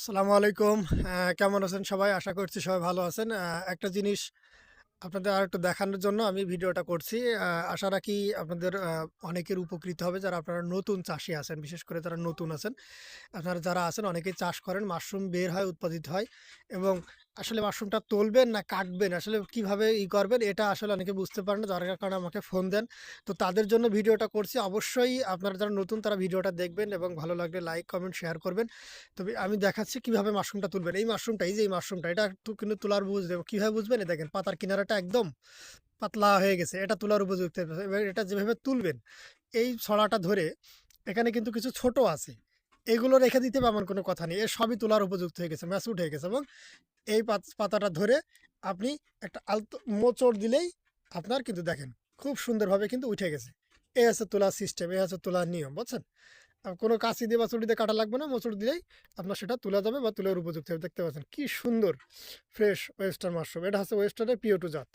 আসসালামু আলাইকুম। কেমন আছেন সবাই? আশা করছি সবাই ভালো আছেন। একটা জিনিস আপনাদের আরেকটু দেখানোর জন্য আমি ভিডিওটা করছি। আশা রাখি আপনাদের অনেকের উপকৃত হবে যারা আপনারা নতুন চাষী আছেন, বিশেষ করে যারা নতুন আছেন। আপনারা যারা আছেন অনেকেই চাষ করেন, মাশরুম বের হয়, উৎপাদিত হয় এবং আসলে মাশরুমটা তুলবেন না কাটবেন, আসলে কিভাবে করবেন এটা আসলে অনেকে বুঝতে পারেন না। যার কারণে আমাকে ফোন দেন। তো তাদের জন্য ভিডিওটা করছি। অবশ্যই আপনারা যারা নতুন তারা ভিডিওটা দেখবেন এবং ভালো লাগলে লাইক, কমেন্ট, শেয়ার করবেন। তবে আমি দেখাচ্ছি কিভাবে মাশরুমটা তুলবেন। এই মাশরুমটা, এই যে এই মাশরুমটা এটা কিন্তু তোলার কিভাবে বুঝবেন? এই দেখেন পাতার কিনারাটা একদম পাতলা হয়ে গেছে। এটা তোলার উপযুক্ত। এবার এটা যেভাবে তুলবেন, এই ছড়াটা ধরে এখানে কিন্তু কিছু ছোট আছে। এগুলো রেখে দিতে হবে এমন কোনো কথা নেই। এর সবই তোলার উপযুক্ত হয়ে গেছে, ম্যাচিউরড হয়ে গেছে এবং এই পাতাটা ধরে আপনি একটা আলতো মোচড় দিলেই আপনার কিন্তু দেখেন খুব সুন্দরভাবে কিন্তু উঠে গেছে। এই হচ্ছে তোলার সিস্টেম, এই হচ্ছে তোলার নিয়ম, বুঝছেন? কোনো কাঁচি দিয়ে বা ছুরি দিয়ে কাটা লাগবে না, মোচড় দিলেই আপনার সেটা তোলা যাবে বা তোলার উপযুক্ত হবে। দেখতে পাচ্ছেন কি সুন্দর ফ্রেশ ওয়েস্টার্ন মাশরুম। এটা হচ্ছে ওয়েস্টার্নের পিও টু জাত।